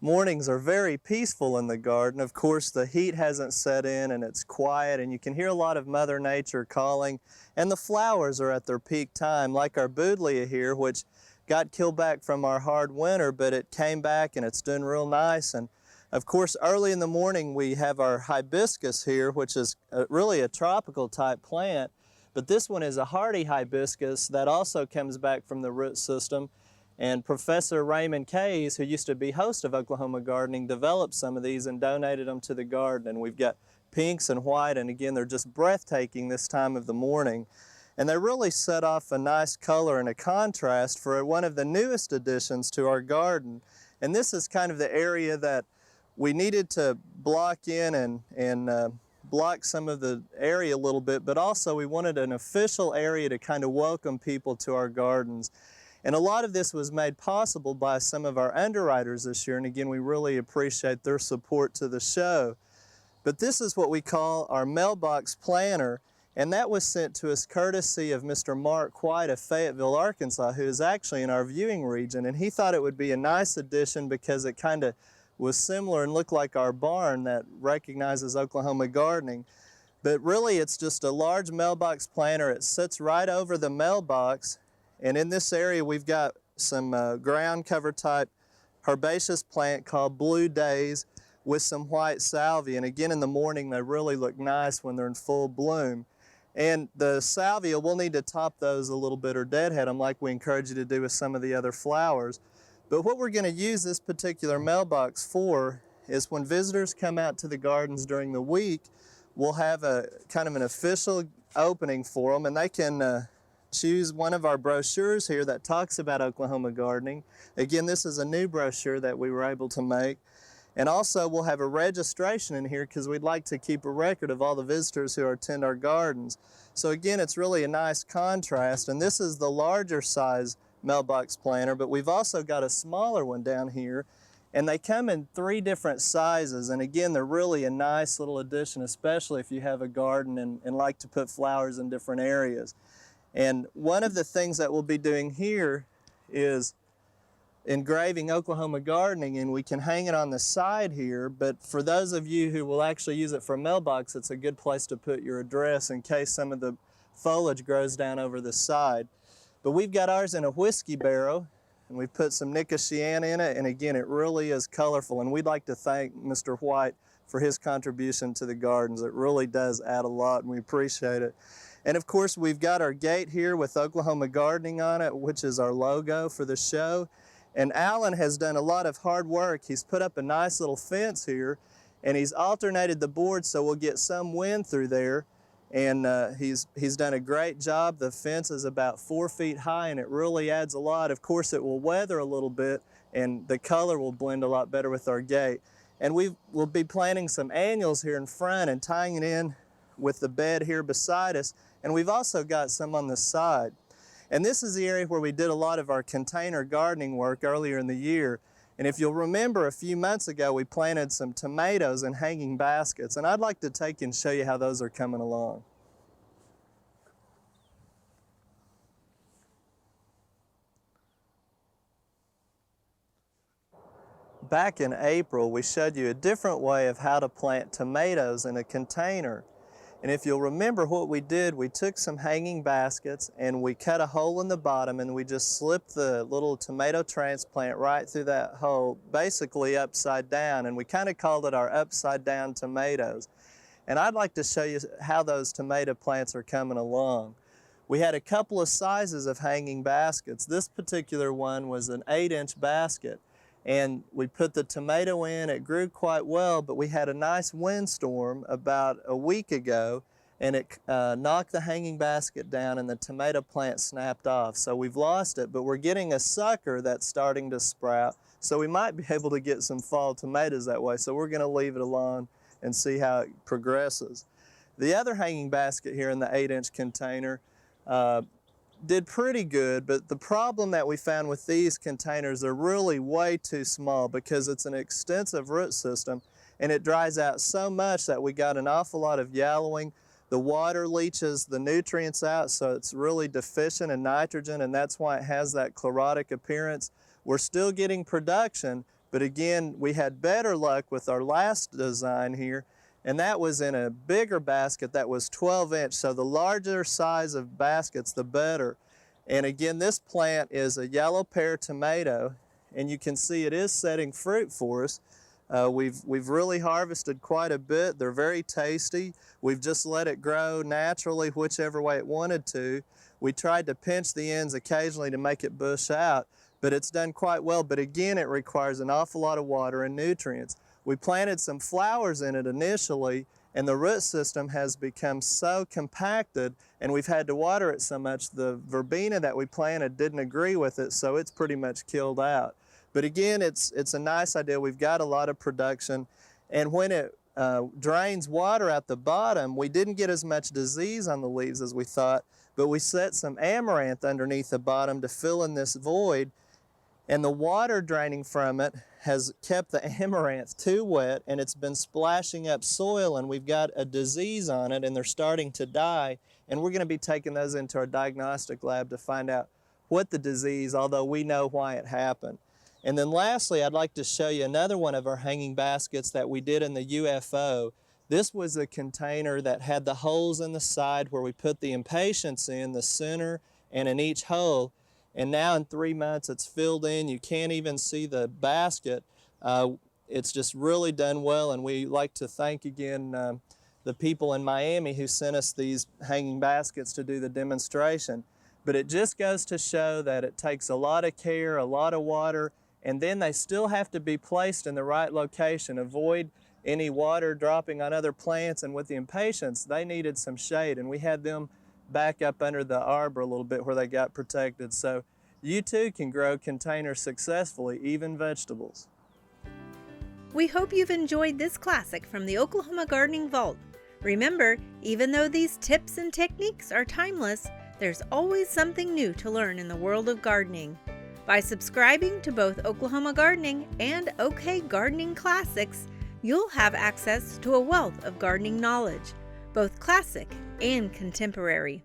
Mornings are very peaceful in the garden. Of course, the heat hasn't set in and it's quiet, and you can hear a lot of Mother Nature calling, and the flowers are at their peak time, like our Buddleia here, which got killed back from our hard winter, but it came back and it's doing real nice. And of course, early in the morning, we have our hibiscus here, which is really a tropical type plant, but this one is a hardy hibiscus that also comes back from the root system. And Professor Raymond Kays, who used to be host of Oklahoma Gardening, developed some of these and donated them to the garden. And we've got pinks and white, and again, they're just breathtaking this time of the morning. And they really set off a nice color and a contrast for one of the newest additions to our garden. And this is kind of the area that we needed to block in and block some of the area a little bit, but also we wanted an official area to kind of welcome people to our gardens. And a lot of this was made possible by some of our underwriters this year, and again, we really appreciate their support to the show. But this is what we call our mailbox planter, and that was sent to us courtesy of Mr. Mark White of Fayetteville, Arkansas, who is actually in our viewing region, and he thought it would be a nice addition because it kind of was similar and looked like our barn that recognizes Oklahoma gardening. But really, it's just a large mailbox planter. It sits right over the mailbox. And in this area, we've got some ground cover type herbaceous plant called Blue Days with some white salvia. And again, in the morning, they really look nice when they're in full bloom. And the salvia, we'll need to top those a little bit or deadhead them like we encourage you to do with some of the other flowers. But what we're going to use this particular mailbox for is when visitors come out to the gardens during the week, we'll have a kind of an official opening for them, and they can choose one of our brochures here that talks about Oklahoma gardening. Again, this is a new brochure that we were able to make. And also we'll have a registration in here because we'd like to keep a record of all the visitors who attend our gardens. So again, it's really a nice contrast, and this is the larger size mailbox planter, but we've also got a smaller one down here, and they come in 3 different sizes. And again, they're really a nice little addition, especially if you have a garden and like to put flowers in different areas. And one of the things that we'll be doing here is engraving Oklahoma gardening, and we can hang it on the side here, but for those of you who will actually use it for a mailbox, it's a good place to put your address in case some of the foliage grows down over the side. But we've got ours in a whiskey barrel, and we've put some nicotiana in it, and again, it really is colorful, and we'd like to thank Mr. White for his contribution to the gardens. It really does add a lot, and we appreciate it. And of course, we've got our gate here with Oklahoma Gardening on it, which is our logo for the show. And Alan has done a lot of hard work. He's put up a nice little fence here, and he's alternated the boards so we'll get some wind through there. And he's done a great job. The fence is about 4 feet high, and it really adds a lot. Of course, it will weather a little bit, and the color will blend a lot better with our gate. And we'll be planting some annuals here in front and tying it in with the bed here beside us. And we've also got some on the side. And this is the area where we did a lot of our container gardening work earlier in the year. And if you'll remember, a few months ago, we planted some tomatoes in hanging baskets. And I'd like to take you and show you how those are coming along. Back in April, we showed you a different way of how to plant tomatoes in a container. And if you'll remember what we did, we took some hanging baskets and we cut a hole in the bottom, and we just slipped the little tomato transplant right through that hole, basically upside down, and we kind of called it our upside down tomatoes. And I'd like to show you how those tomato plants are coming along. We had a couple of sizes of hanging baskets. This particular one was an 8-inch basket. And we put the tomato in, it grew quite well, but we had a nice windstorm about a week ago, and it knocked the hanging basket down and the tomato plant snapped off. So we've lost it, but we're getting a sucker that's starting to sprout, so we might be able to get some fall tomatoes that way. So we're going to leave it alone and see how it progresses. The other hanging basket here in the 8-inch container did pretty good, but the problem that we found with these containers, they're really way too small because it's an extensive root system, and it dries out so much that we got an awful lot of yellowing. The water leaches the nutrients out, so it's really deficient in nitrogen, and that's why it has that chlorotic appearance. We're still getting production, But again, we had better luck with our last design here, and that was in a bigger basket that was 12-inch. So the larger size of baskets, the better. And again, this plant is a yellow pear tomato, and you can see it is setting fruit for us. We've really harvested quite a bit. They're very tasty. We've just let it grow naturally whichever way it wanted to. We tried to pinch the ends occasionally to make it bush out, but it's done quite well. But again, it requires an awful lot of water and nutrients. We planted some flowers in it initially, and the root system has become so compacted, and we've had to water it so much, the verbena that we planted didn't agree with it, so it's pretty much killed out. But again, it's a nice idea. We've got a lot of production, and when it drains water at the bottom, we didn't get as much disease on the leaves as we thought, but we set some amaranth underneath the bottom to fill in this void, and the water draining from it has kept the amaranth too wet, and it's been splashing up soil, and we've got a disease on it, and they're starting to die, and we're going to be taking those into our diagnostic lab to find out what the disease, although we know why it happened. And then lastly, I'd like to show you another one of our hanging baskets that we did in the UFO. This was a container that had the holes in the side where we put the impatiens in, the center and in each hole. And now in 3 months it's filled in. You can't even see the basket. It's just really done well, and we like to thank again the people in Miami who sent us these hanging baskets to do the demonstration. But it just goes to show that it takes a lot of care, a lot of water, and then they still have to be placed in the right location. Avoid any water dropping on other plants, and with the impatiens, they needed some shade, and we had them back up under the arbor a little bit where they got protected. So you too can grow containers successfully, even vegetables. We hope you've enjoyed this classic from the Oklahoma Gardening Vault. Remember, even though these tips and techniques are timeless, there's always something new to learn in the world of gardening. By subscribing to both Oklahoma Gardening and OK Gardening Classics, you'll have access to a wealth of gardening knowledge, both classic and contemporary.